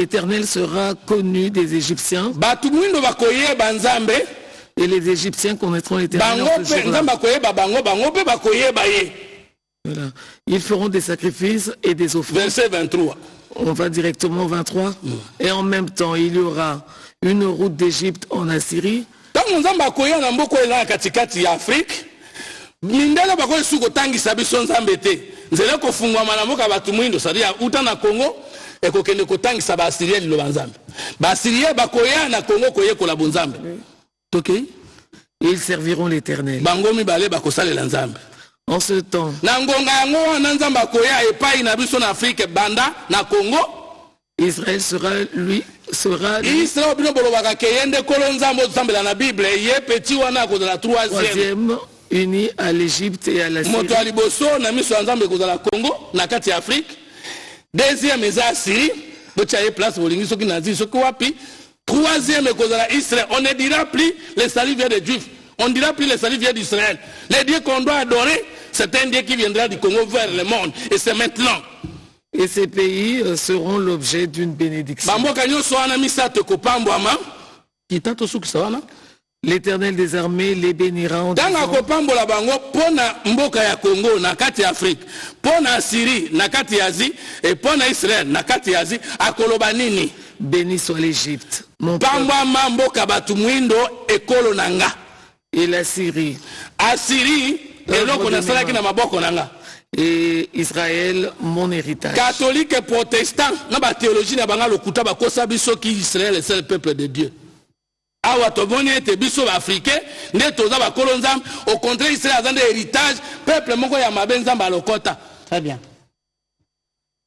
L'Éternel sera connu des Égyptiens. Et les Égyptiens connaîtront l'Éternel en ce jour-là. Voilà. Ils feront des sacrifices et des offrandes. Verset 23. On va directement au 23. Et en même temps, il y aura une route d'Égypte en Assyrie. Ils serviront l'Éternel. En ce temps, Israël sera troisième uni à l'Égypte et à la Syrie. Deuxième Assyrie, troisième Israël. On ne dira plus les salut vient des Juifs. On ne dira plus les salut vient d'Israël. Les dieux qu'on doit adorer, c'est un Dieu qui viendra du Congo vers le monde. Et c'est maintenant. Et ces pays seront l'objet d'une bénédiction. L'Éternel des armées les bénira en disant, béni soit l'Égypte, mon peuple, et la Syrie, et Israël, mon héritage. Catholique et protestant, dans la théologie, Israël est le peuple de Dieu. Awa toboni ete biso africain ne toza ba kolonzam au contraire Israël a un héritage peuple moko ya mabenza balokota. Très bien.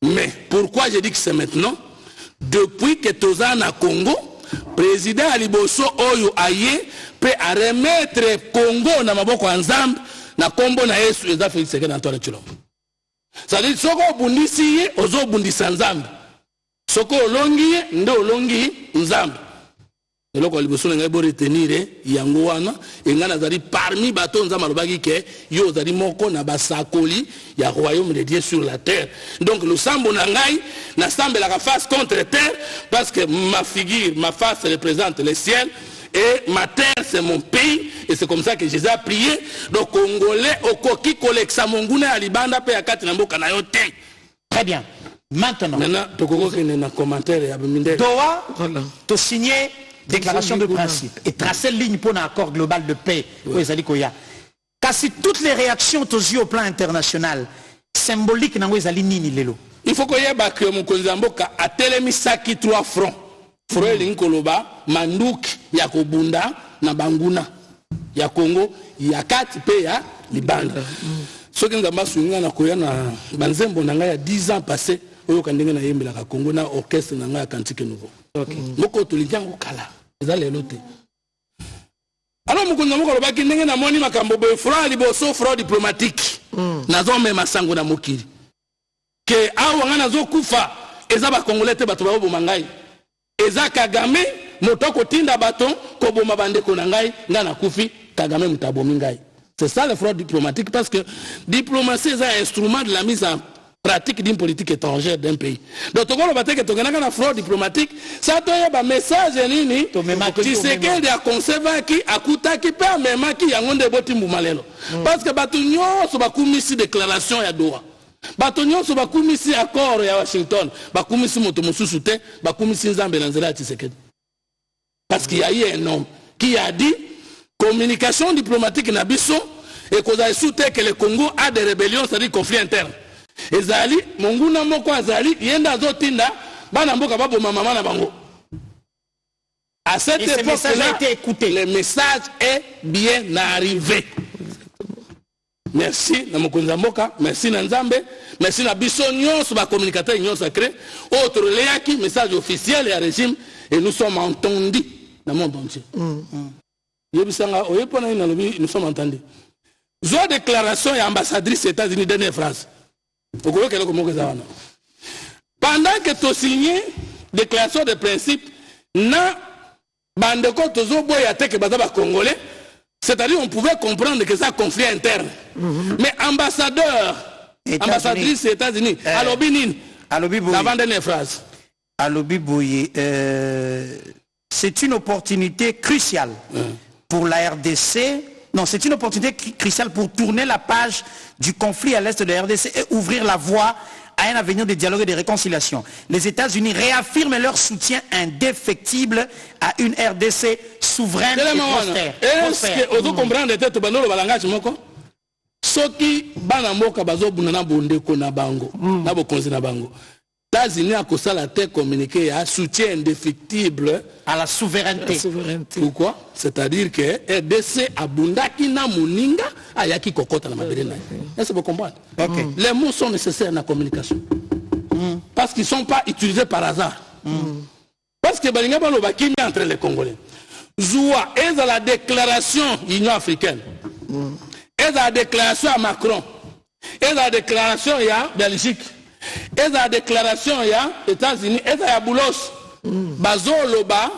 Mais pourquoi je dis que c'est maintenant? Depuis que toza na Congo, président Aliboso oyo aye peut à remettre Congo na maboko nzambe na kombo na Yesu eza Félix Tshisekedi Antoine Tshilombo. Ça dit soko bundisi ye ozo bundisa nzambe. Soko olongi ndo olongi nzambe. Et là, il faut retenir yango wana engana zali parmi bato nzamba lobaki ke yo zali moko na basakoli ya royaume de Dieu sur la terre. Donc le sambo na ngai na sambe la face contre terre parce que ma figure, ma face représente le ciel et ma terre c'est mon pays et c'est comme ça que Jésus a prié. Donc congolais okoki koleksa monguna ya libanda pe akati na mboka na yo te. Très bien. Maintenant, tokoko kene na commentaire ya biminde. Doha, to signer déclaration de principe et tracer ligne pour un accord global de paix. Car si toutes les réactions aux yeux au plan international symboliques n'ont pas nini lelo. Il faut que y mon Konzamboka a télémisaki 3 fronts. Frère Linkoloba, Mandouk, Yakobunda, Nabanguna, ya Congo, Yakati pe ya Libanda. Ce qui nous a souligné na koya na banzembo nanga ya 10 ans passés. Oyo kandenge na yembela ka Congo na orchestre nanga ya Cantique Nouveau. Moko tolijango kala eza lelo te. Alors mukonza moko lobaki ndenge na moni makambo be front liboso front diplomatique. Nazo mema sango na mokili. Ke awa nga nazo kufa eza ba congolais te bato ba boma ngai. Eza Kagame motoko tinda baton ko boma bandeko na ngai nga na kufi Kagame mutabomi ngai. C'est ça le front diplomatique parce que diplomatie est un instrument de la mise en pratique d'une politique étrangère d'un pays. Donc, tu as un front diplomatique, ça te y a un message, tu sais qu'il y a un conservateur qui a coûté qui peut même qui a un débat malelo. Parce que Batunyo sur la commission déclaration à Doha. Batunyo sur la commission accord à Washington. La commission Motomosu soutient, la commission Zambélanzela Tshisekedi. Parce qu'il y a eu un homme qui a dit communication diplomatique n'abisso et qu'on a soutenu que le Congo a des rébellions, c'est-à-dire conflits internes. Ezali monguna moko azali yenda zotinda bana mboka babo mama na bango. À cette époque-là, le message est bien arrivé. Merci na mokonza mboka, merci na Nzambe, merci na biso nyonso ba communicateur nyonso sacré, autre leaki message officiel et régime et nous sommes entendus dans le monde entier. Yebisanga oyepona ina lobi nous sommes entendus. Zo déclaration ya ambassadrice États-Unis de France. Pendant que tu as signé déclaration de principe, na bandeko tozo boya te que bazaba congolais, c'est-à-dire on pouvait comprendre que ça conflit interne. Mais ambassadeur, ambassadrice des États-Unis, alobi nini? La dernière phrase. Alobi Boye, c'est une opportunité cruciale pour la RDC. Non, c'est une opportunité cruciale pour tourner la page du conflit à l'est de la RDC et ouvrir la voie à un avenir de dialogue et de réconciliation. Les États-Unis réaffirment leur soutien indéfectible à une RDC souveraine et prospère. Est-ce que vous comprenez que vous avez le langage moko? Soki bana mboka bazobuna na bondeko na bango, na bokonzi na bango. États-Unis a kosa la terre communiqué à soutien indéfectible à la souveraineté. Pourquoi? C'est-à-dire que RDC abundaki na muninga ayaki kokota na mabere na. Est-ce que vous comprenez? Les mots sont nécessaires dans la communication. Parce qu'ils ne sont pas utilisés par hasard. Parce que balinga balo bakimi entre les Congolais. Zoua est à la déclaration Union africaine. Est à la déclaration à Macron. Est à la déclaration à Belgique. Et la déclaration il y a États-Unis et il y a Boulos Bazo Loba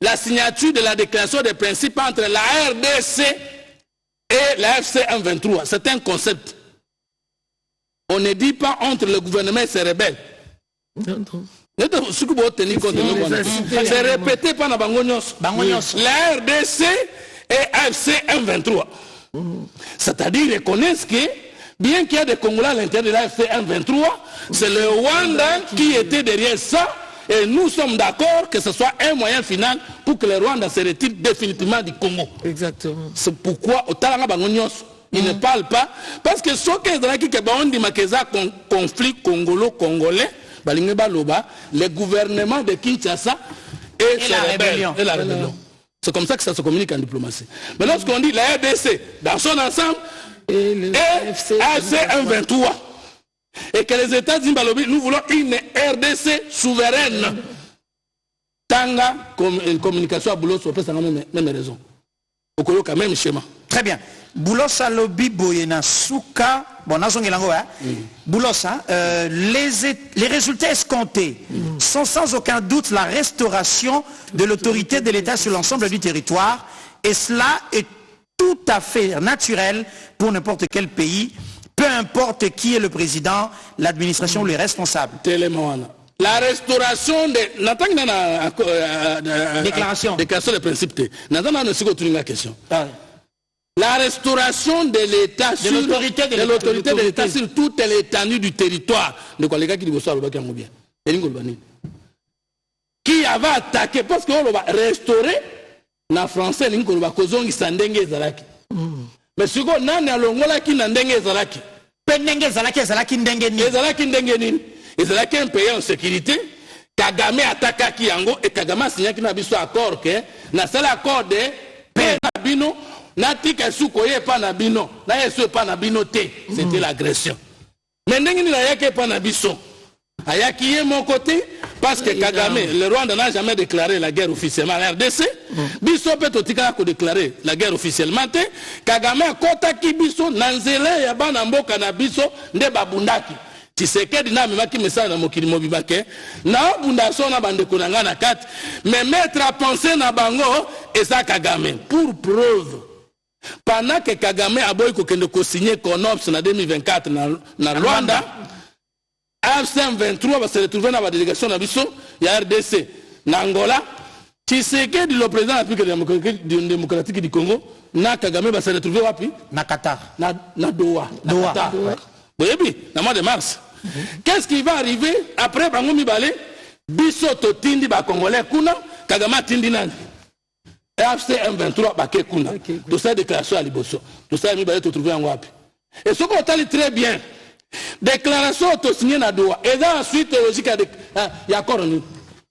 la signature de la déclaration des principes entre la RDC et la FC M23. C'est un concept. On ne dit pas entre le gouvernement et ses rebelles. C'est répété par la Bangonyos. La RDC et FC M23. C'est-à-dire qu'ils reconnaissent que bien qu'il y ait des Congolais à l'intérieur de la FC-M23, c'est le Rwanda qui était derrière ça. Et nous sommes d'accord que ce soit un moyen final pour que le Rwanda se retire définitivement du Congo. Exactement. C'est pourquoi au Talanga Bangonyos, ils ne parlent pas. Parce que ce qui est conflit congolo-congolais, le gouvernement de Kinshasa et la rébellion. C'est comme ça que ça se communique en diplomatie. Mais lorsqu'on dit la RDC dans son ensemble, et AC-M23 et que les États-Unis, nous voulons une RDC souveraine. Tanga, une communication à Boulos, on peut s'en même raison. Au même schéma. Très bien. Boulos Alobi Boyena Souka, bon, Boulos, les résultats escomptés sont sans aucun doute la restauration de l'autorité de l'État sur l'ensemble du territoire, et cela est tout à fait naturel pour n'importe quel pays, peu importe qui est le président, l'administration ou les responsables. La restauration des... Déclaration des principes. La restauration de l'État, de l'autorité de l'État sur toute l'étendue du territoire. De quoi les gars qui disent qui avait attaqué, parce qu'on va restaurer na français linko ba kozongi sandenge ezalaki. Mais siko nani alongola ki na ndenge ezalaki? Pendenge ezalaki ndenge ni. Ezalaki un pays en sécurité. Kagame attaquaki yango et Kagame signaki na biso accord que na sala accord de paix na bino na tika sukoye pa na bino na yeso pa na bino te. C'était l'agression. Mais ndenge ni la yake pa na biso. Ayaki est mon côté parce que Kagame, le Rwanda n'a jamais déclaré la guerre officiellement à la RDC. Biso peut déclarer la guerre officiellement. Kagame a kotaki biso nanzele ya bana mboka na biso nde babundaki. Tshisekedi na memaki message na mokili mobibake na bundation na bande konanga na kati mais mettre à penser na bango et ça Kagame pour preuve. Pendant que Kagame a boy ko kende ko signer CONOPS na 2024 na Rwanda. AFC-M23 va se retrouver dans la délégation de la RDC. N'Angola, Tshisekedi, le président de la République démocratique du Congo, na Kagame va se retrouver wapi? Na Qatar. Na Doha. Qatar. Vous voyez bien, dans le mois de mars. Qu'est-ce qui va arriver après Bangomi Balé? Biso Totindi ba Congolais Kuna, Kagame Tindi Nani. AFC-M23 ba Kuna. Tout ça déclaration à Liboso. Tout ça mi balé te trouver en wapi. Et ce qu'on t'a très bien. Déclaration auto-signée na Doha. Et là, ensuite, logique, il y a encore il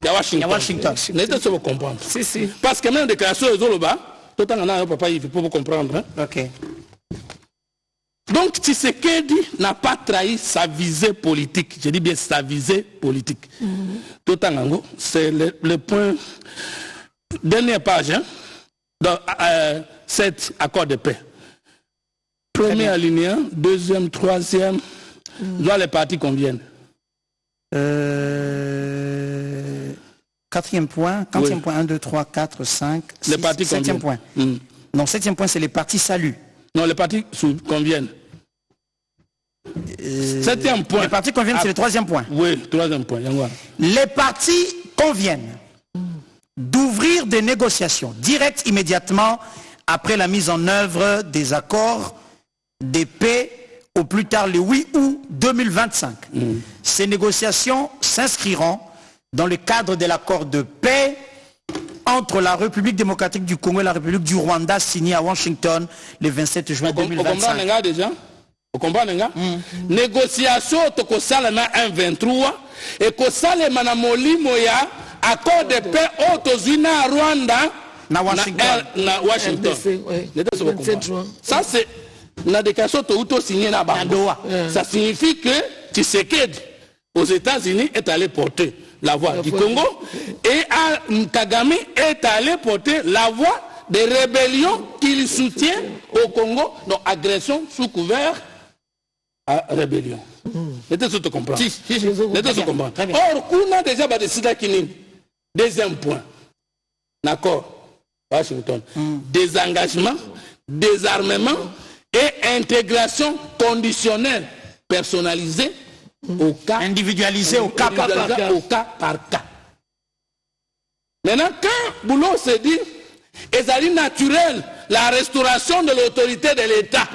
y a Washington. N'était-ce pas comprendre. Si. Parce que même déclaration aux Zoloba, tout le temps, papa, il faut vous comprendre. Hein? Ok. Donc, Tshisekedi n'a pas trahi sa visée politique. Je dis bien sa visée politique. Tout le temps, c'est le point. Dernière page, hein? Dans cet accord de paix. Premier alinéa, deuxième, troisième. Là, les parties conviennent. Quatrième point, 1, 2, 3, 4, 5, 6, 7e point. Non, 7e point, c'est les parties saluent. Non, les parties conviennent. Septième point. Les partis conviennent, c'est le troisième point. Oui, troisième point. Les partis conviennent d'ouvrir des négociations directes immédiatement après la mise en œuvre des accords de paix au plus tard le 8 août 2025. Ces négociations s'inscriront dans le cadre de l'accord de paix entre la République démocratique du Congo et la République du Rwanda signé à Washington le 27 juin 2025. Vous comprenez déjà? Négociation tokosala na 1-23 et kosala na molimo ya accord de paix autozwi na Rwanda na Washington. Na Washington. Ça c'est la déclaration to signé na Bango. Ça signifie que Tshisekedi aux États-Unis est allé porter la voix du Congo et Kagame est allé porter la voix des rébellions qu'il soutient au Congo, donc agression sous couvert à rébellion. Est-ce que tu comprends? Si, je comprends. Or, on a déjà décidé qu'il deuxième point. D'accord? Washington. Désengagement, désarmement et intégration conditionnelle personnalisée au cas individualisé au cas par cas. Maintenant, quand Boulot se dit, est naturel la restauration de l'autorité de l'État.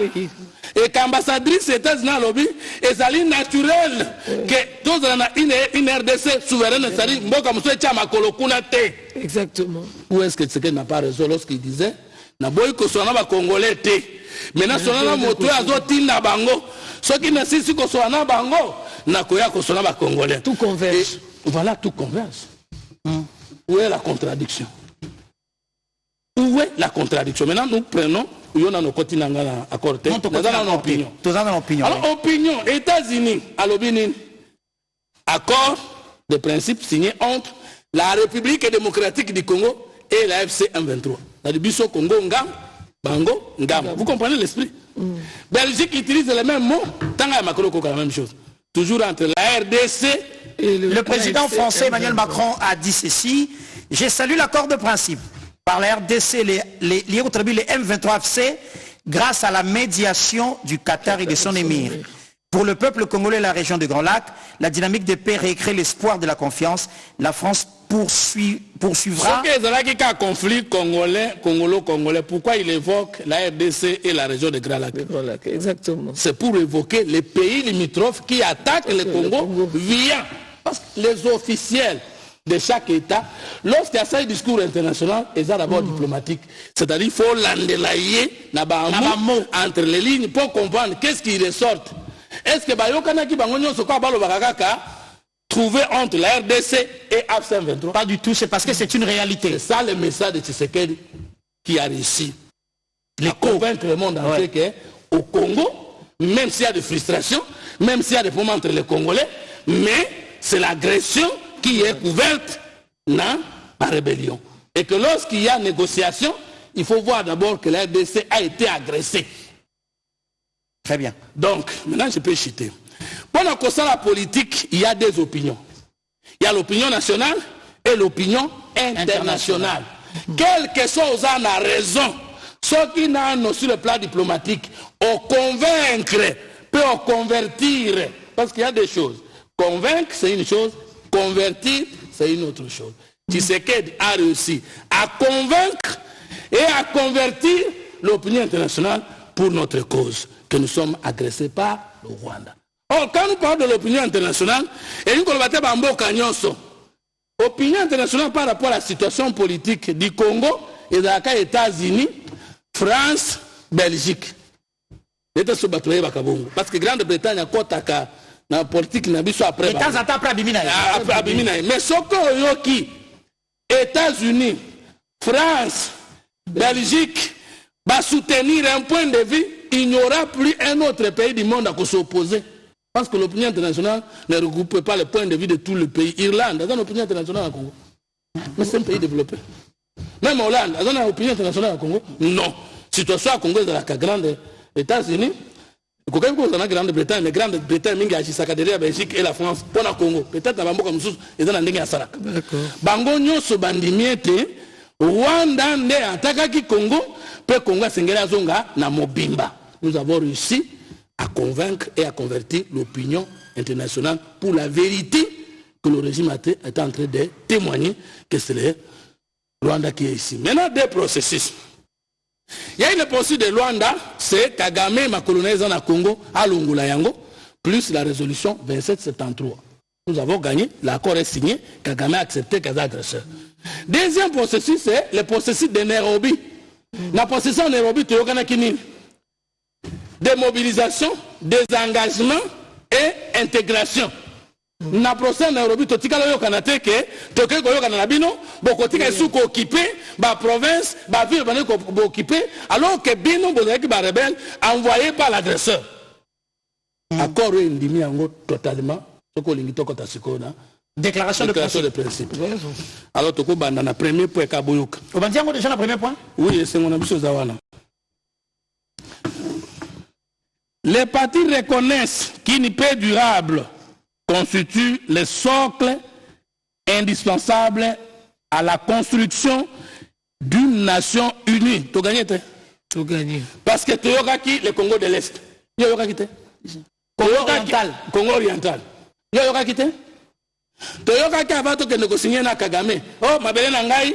Et qu'ambassadrice États-Unis à lobby, est naturel que tous une RDC souveraine, c'est-à-dire Mboka Moussoué Tchama Kolokuna Te. Exactement. Où est-ce que Tshisekedi n'a pas raison lorsqu'il disait, n'a pas eu que son nom Congolais Te. Maintenant, son nom moto a zotin na bango. Ce qui ne sait que son nom bango, n'a koya que son nom Congolais. Tout converge. Voilà, tout converge. Où est la contradiction? Où est la contradiction? Maintenant, nous prenons, nous avons nos continents à côté. Nous avons nos opinions. Alors, opinion, États-Unis, à l'Obinin, accord de principe signé entre la République démocratique du Congo et la FC M23. La Bisso Congo Ngam, Bango Ngam. Vous comprenez l'esprit? Belgique utilise les mêmes mots, tant à Macron, la même chose. Toujours entre la RDC et le président français Emmanuel Macron a dit ceci: j'ai salué l'accord de principe par la RDC lié au tribunal M23FC grâce à la médiation du Qatar et de son émir. Pour le peuple congolais et la région du Grand Lac, la dynamique de paix récrée l'espoir de la confiance. La France poursuivra. Ce un conflit congolo-congolais, pourquoi il évoque la RDC et la région du Grand Lac? Exactement. C'est pour évoquer les pays limitrophes qui attaquent le Congo via. Parce que les officiels de chaque État, lorsqu'il y a ça un discours international, ils sont d'abord diplomatiques. C'est-à-dire qu'il faut l'endelayer entre les lignes pour comprendre qu'est-ce qui ressort. Est-ce que Bayokanaki Bangonyo Soko Balo Bagaka trouver entre la RDC et AFC 23? Pas du tout, c'est parce que c'est une réalité. C'est ça le message de Tshisekedi qui a réussi à convaincre le monde entier qu'au Congo, même s'il y a des frustrations, même s'il y a des moments entre les Congolais, mais c'est l'agression qui est couverte dans la rébellion. Et que lorsqu'il y a négociation, il faut voir d'abord que la RDC a été agressée. Très bien. Donc, maintenant je peux citer. Pendant qu'on sent la politique, il y a deux opinions. Il y a l'opinion nationale et l'opinion internationale. Quelle que soit la raison, ceux qui n'ont sur le plan diplomatique, on convaincre, peut on convertir. Parce qu'il y a des choses. Convaincre, c'est une chose. Convertir, c'est une autre chose. Tshisekedi a réussi à convaincre et à convertir l'opinion internationale pour notre cause, que nous sommes agressés par le Rwanda. Or, quand nous parlons de l'opinion internationale, et nous avons opinion internationale par rapport à la situation politique du Congo et des États-Unis, France, Belgique. Parce que Grande-Bretagne a kotaka na politique na biso après. Mais ce que États-Unis, France, Belgique va soutenir un point de vue, il n'y aura plus un autre pays du monde à s'opposer. Parce que l'opinion internationale ne regroupe pas le point de vue de tout le pays. Irlande, dans l'opinion internationale au Congo. Mais c'est un pays développé. Même Hollande, dans l'opinion internationale au Congo. Non. Situation au Congo, c'est la grande États-Unis. Quand même, la Grande-Bretagne, mais Grande-Bretagne, la Belgique et la France, pour le Congo. Peut-être dans le Congo, ils sont dans le Sarak. Bango Nyoso Bandimiete, Rwanda, Atakaki Congo, peut Congo Sengela Zonga, na Mobimba. Nous avons réussi à convaincre et à convertir l'opinion internationale pour la vérité que le régime est en train de témoigner que c'est le Rwanda qui est ici. Maintenant, des processus. Il y a une procédure de Rwanda, c'est Kagame m'a colonisé en Congo, à Lungula Yango, plus la résolution 2773. Nous avons gagné, l'accord est signé, Kagame a accepté qu'il y a des agresseurs. Deuxième processus, c'est le processus de Nairobi. La processus de Nairobi, tu as des mobilisations, des engagements et intégration. Na procès Nairobi, tu as kanate que tu as kanabino, beaucoup de sous occupé, ba province, ba ville occupé, alors que bino bonaki ba rebelle envoyé par l'agresseur. Accord indimi yango totalement, ce que l'ingito kota sikona. Déclaration de principe. Alors tu as na premier point kaboyoka. Vous avez dit déjà le premier point? Oui, c'est mon ambition zawana. Les partis reconnaissent qu'une paix durable constitue le socle indispensable à la construction d'une nation unie. Tu gagnes? Tu gagnes. Parce que tu as qui le Congo de l'Est. Tu as quitté. Congo oriental. Congo oriental. Tu as quitté. Tu as qui avant que nous signions na Kagame. Oh, ma belle nangai.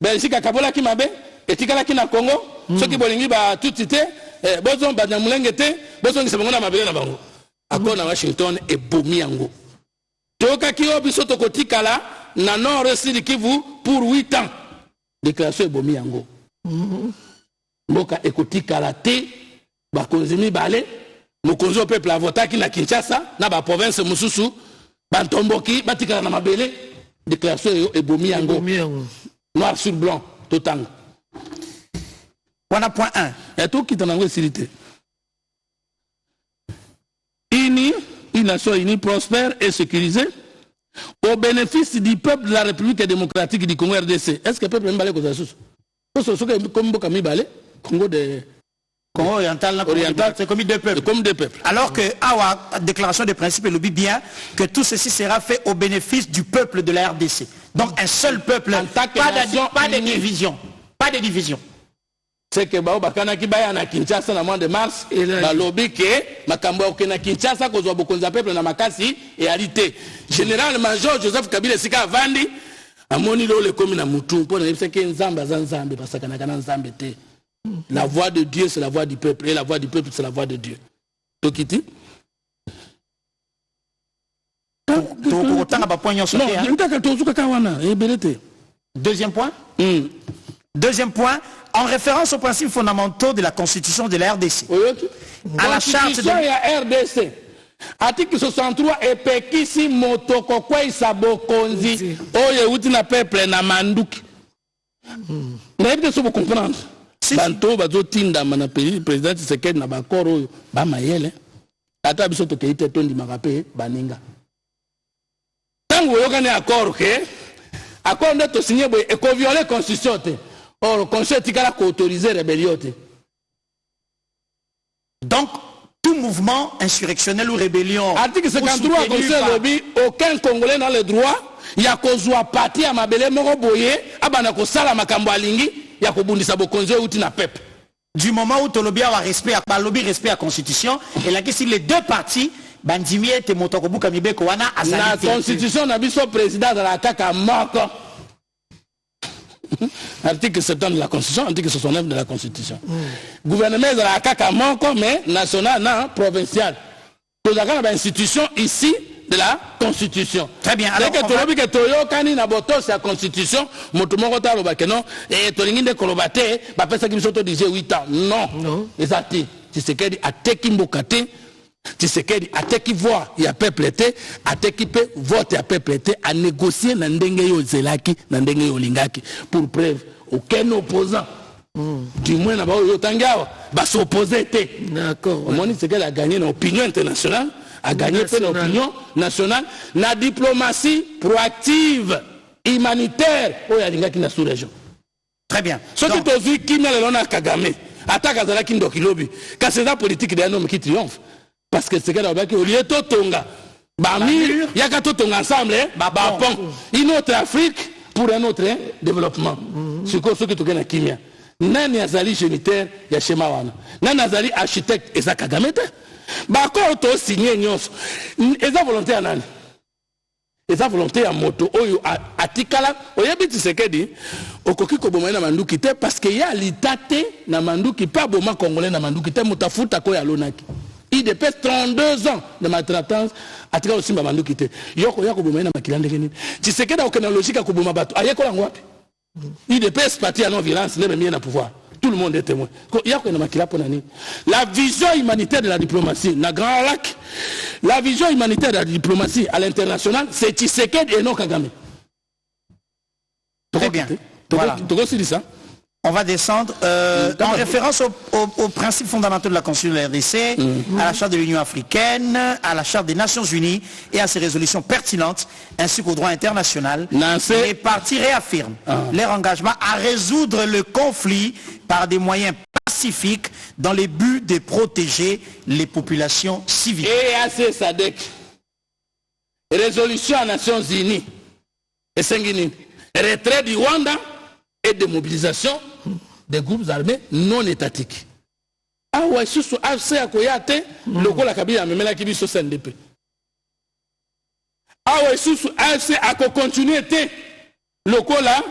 Belgique kabola ki mabe. Et tikala ki na Congo. Ceux qui bolingi ba tout cité. Bozon ba nyamulengete. Bozon qui se bango na mabele na bango. Accord na Washington et bomi yango. Toka ki obiso tokotikala na nord sud Kivu pour 8 ans. Déclaration et bomi yango. Mboka ekotikala te ba konzimi bale mokonzo peuple avotaki na Kinshasa na ba province mususu bantomboki batikala na mabele. Déclaration et bomi yango. Noir sur blanc totang. Voilà point 1. Et tout qui t'en a silité. Une nation unie, prospère et sécurisée au bénéfice du peuple de la République démocratique du Congo RDC. Est-ce que le peuple est balé comme ça? Congo oriental, c'est comme deux peuples. Comme deux peuples. Alors que la déclaration de principe le dit bien que tout ceci sera fait au bénéfice du peuple de la RDC. Donc un seul peuple, pas de division. Pas de division. C'est que bakana ki baya na Kinshasa na mois de mars na lobby ke makambo ya na Kinshasa kozwa bokonza peuple na makasi etalité. Général Major Joseph Kabila sika vandi amoni lo le komi na mutu pour na que nzamba za nzambe parce kana kana nzambe te. La voix de Dieu c'est la voix du peuple et la voix du peuple c'est la voix de Dieu. Tokiti Deuxième point. Deuxième point, en référence aux principes fondamentaux de la Constitution de la RDC. À la charte de la RDC. Article 63 epekisi motoko kwa isabokonzi oye uti na peuple na manduki. Na ebite so comprendre. Banto bazo tinda mana président Tshisekedi na bakoro ba mayele. Ata biso to keite tondi makape baninga. Tango yokane accord ke accord ndeto signé boy e ko violer constitution te. Or, le conseil a autorisé la rébellion. Donc, tout mouvement insurrectionnel ou rébellion. Article 53, conseil lobby, aucun Congolais n'a le droit. Il y a qu'au parti à ma belle moroboye, à banako sala makambo alingi, il y a qu'au bundisa bokonzo ou tina pep. Du moment où Tolobi a respect à lobby respect à la Constitution, et là, si les deux partis, Bandimi et Motokobu Kamibe Kowana, à la Constitution n'a pas son président de la CAC à Moko. Article 70 de la Constitution, article 69 de la Constitution. Gouvernement de la CAC mais national, non, provincial. Nous avons une institution ici de la Constitution. Très bien. Alors, que tu que tu as une boto sur la Constitution, motomo ta robake non, et tu as kolobate, bah parce que nous disait 8 ans. Non. Exactement. Tu sais qu'elle a teki mbokate. Tu sais qu'elle a teki voix, il y a peuple été, a teki peut vote à peuple été, à négocier na ndenge yo zelaki, na ndenge yo lingaki, pour preuve aucun opposant. Du moins là-bas yo tangao, bah s'opposer était. D'accord. Au moins c'est qu'elle a gagné l'opinion internationale, a gagné l'opinion nationale, la diplomatie proactive, humanitaire, au yalingaki na sous-région. Très bien. Ce qui te dit qui n'a le nom Kagame, attaque à Zalaki Ndokilobi, car c'est la politique d'un homme qui triomphe. Parce que c'est qu'elle a dit au lieu de Tonga, il y a qu'à Tonga ensemble, une autre Afrique pour un autre développement. C'est comme ce que tu as dit. Nani azali géniteur ya Shema wana. Nani azali architecte Eza Kagame te. Bakor to signé nyonso. Eza volonté ya nani? Eza volonté ya moto oyo atikala oyebi Tshisekedi okoki koboma na manduki te parce que ya litate na manduki pas boma congolais na manduki te mutafuta ko ya lonaki. Il dépasse 32 ans de maltraitance atika osimba manduki te. Yoko ya koboma na makila ndenge nini? Tshisekedi okena logique koboma bato. Ayeko la ngwapi? Il dépasse parti à non violence ne même na pouvoir. Tout le monde est témoin. La vision humanitaire de la diplomatie, la Grand Lac, la vision humanitaire de la diplomatie à l'international, c'est Tshisekedi et non Kagame. Très bien. Voilà. On va descendre en référence aux principes fondamentaux de la Constitution de la RDC, à la Charte de l'Union africaine, à la Charte des Nations Unies et à ses résolutions pertinentes, ainsi qu'au droit international. Les partis réaffirment leur engagement à résoudre le conflit par des moyens pacifiques dans le but de protéger les populations civiles. Et à ces SADC, résolution aux Nations Unies, et Senguini, retrait du Rwanda et démobilisation des groupes armés non étatiques. Ah ouais, sous AFC à Koyate, le coup la Kabila me met la Kibi sur CNDP. Ah ouais, sous AFC à continuer le coup là,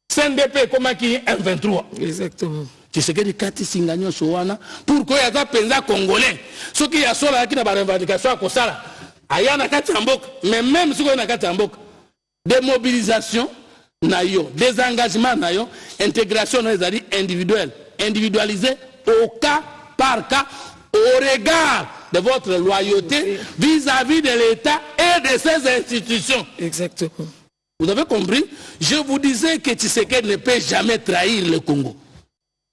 CNDP comme qui M23. Exactement. Tu sais que les Kati Singagnon Sowana, pourquoi il y a des penza congolais, ceux qui y a sur la qui n'a pas de revendication à Kosala, Ayana Katambok, mais même si on a Katambok, démobilisation. Nayo, désengagement nayo, intégration individuelle, individualisée au cas par cas, au regard de votre loyauté vis-à-vis de l'État et de ses institutions. Exactement. Vous avez compris? Je vous disais que Tshisekedi ne peut jamais trahir le Congo.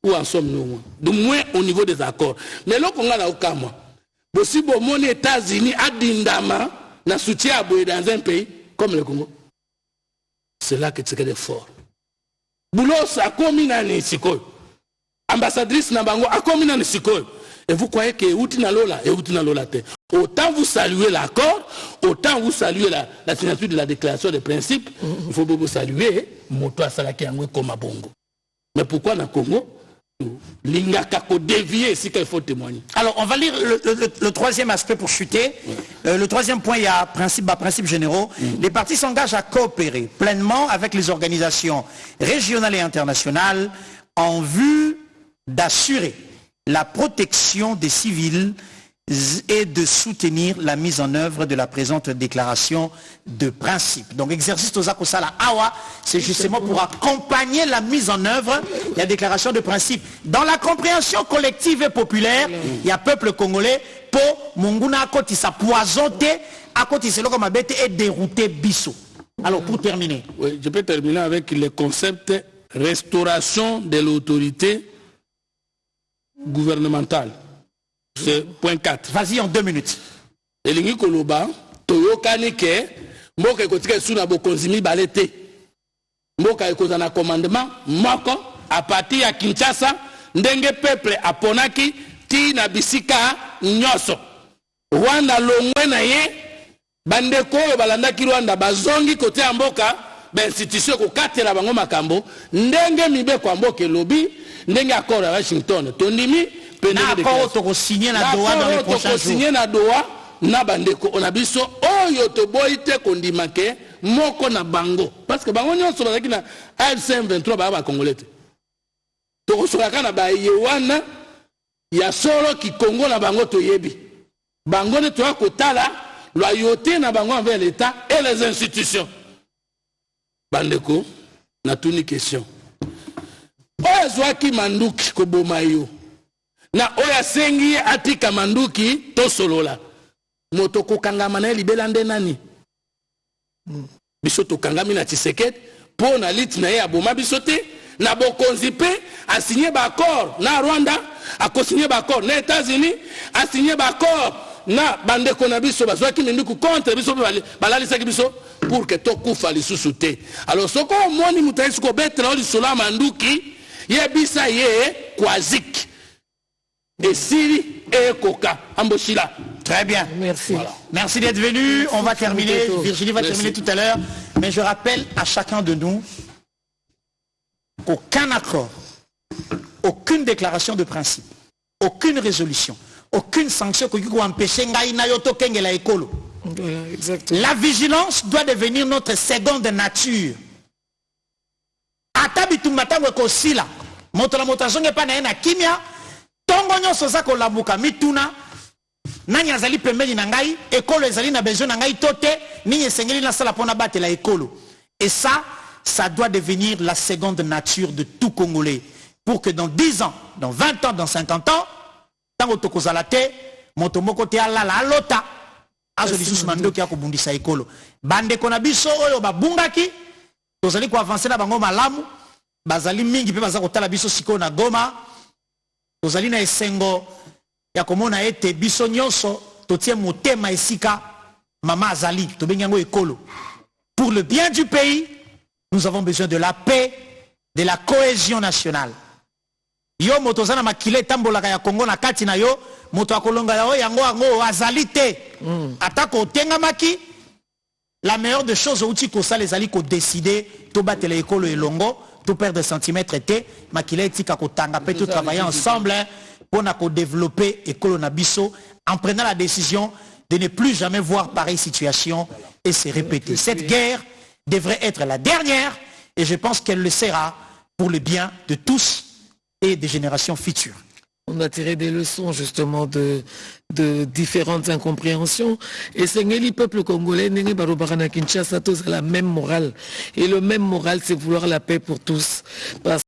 Où en sommes-nous? Du moins au niveau des accords. Mais le Congo là au cas moi. Si bon les États-Unis a dindama na soutien à dans un pays comme le Congo. C'est là que Tshisekedi est fort. Boulos a commis dans les Sikoy. Ambassadrice Nabango a commis dans les Sikoy. Et vous croyez que Outina Lola et Outina Lola te. Autant vous saluez l'accord, autant vous saluez la signature de la déclaration des principes, il faut vous saluer Moto Asalaki Angwe comme Bongo. Mais pourquoi dans le Congo? L'ingakako dévié, c'est qu'il faut témoigner. Alors, on va lire le troisième aspect pour chuter. Le troisième point, il y a principes généraux. Les partis s'engagent à coopérer pleinement avec les organisations régionales et internationales en vue d'assurer la protection des civils et de soutenir la mise en œuvre de la présente déclaration de principe. Donc exercice Tozako Sala Awa, c'est justement pour accompagner la mise en œuvre de la déclaration de principe. Dans la compréhension collective et populaire, il y a peuple congolais pour Monguna Akoti sa poisonté, Akoti c'est comme abete et dérouté Bissot. Alors pour terminer. Oui, je peux terminer avec le concept restauration de l'autorité gouvernementale. C'est point 4. Vas-y en 2 minutes. Elingi Koloba, Toyokani ke, Mboka ekotika suna bokonzimi balete. Mboka ekozana commandement, Moko, à partir ya Kinshasa, ndenge peuple aponaki, ti na bisika nyoso. Rwanda longwe na ye, bandeko balandaki Rwanda bazongi kote ya mboka, ba institution ko katela bango makambo, ndenge mibe kwa mboka lobi, ndenge accord à Washington. Tondimi na accord to signer na Doha dans les prochains jours. Signer na Doha na bandeko on a biso oyo to boite kondimake moko na bango parce que bango nyonso bazaki na AFC/M23 ba congolais. To soka na ba yewana ya solo ki Congo na bango to yebi. Bango ne to akotala loyauté na bango envers l'État et les institutions. Bandeko na tuni question. Ozwaki manduki ko bomayo. Na oya sengi atika manduki to solola. Moto kokangama na libela nde nani? Biso to kangami na Tshisekedi po na lit na ye aboma biso te na bokonzi pe a signé ba accord na Rwanda, a co-signé ba accord na États-Unis, a signé ba accord na bandeko na biso bazwaki minduku contre biso balalisaki biso pour que to kufa lisusu te. Alors soko moni mutaisi ko betra oli sola manduki ye bisa ye kwazik. Et Siri et Koka, Amboshila. Très bien. Merci. Voilà. Merci d'être venu. On va terminer. Virginie va terminer tout à l'heure. Mais je rappelle à chacun de nous qu'aucun accord, aucune déclaration de principe, aucune résolution, aucune sanction qui peut empêcher ngai na yo to kengela ekolo. Voilà, exactement. La vigilance doit devenir notre seconde nature. Ata bitumba tango ekosila moto la moto azonge pa na ye na kimia tongo nyonso za kolamuka mituna nani azali pembeni na ngai ekolo ezali na besoin na ngai to te nini esengeli nasala mpona batela ekolo. Et ça doit devenir la seconde nature de tout Congolais pour que dans 10 ans, dans 20 ans, dans 50 ans, tango tokozala te moto moko te alala alota azo lisusu mandoki ya kobundisa ekolo bandeko na biso oyo babungaki tozali ko avancer na bango malamu bazali mingi pe baza kotala biso siko na Goma tozali na esengo ya komona ete biso nyonso totie motema esika mama azali tobengi yango ekolo. Pour le bien du pays, nous avons besoin de la paix, de la cohésion nationale. Yo moto zana makile tambolaka ya Congo na kati na yo moto akolonga ya yango yango azali te atako tenga maki. La meilleure des choses outi ko ça les ali ko décider to battre ekolo elongo to perdre des centimètres te makile tika ko tanga pe to travailler ensemble pour na ko développer ekolo na biso en prenant la décision de ne plus jamais voir pareille situation et se répéter. Cette guerre devrait être la dernière et je pense qu'elle le sera pour le bien de tous et des générations futures. On a tiré des leçons justement de différentes incompréhensions. Et c'est le peuple congolais, Kinshasa, tous a la même morale. Et le même morale, c'est vouloir la paix pour tous. Parce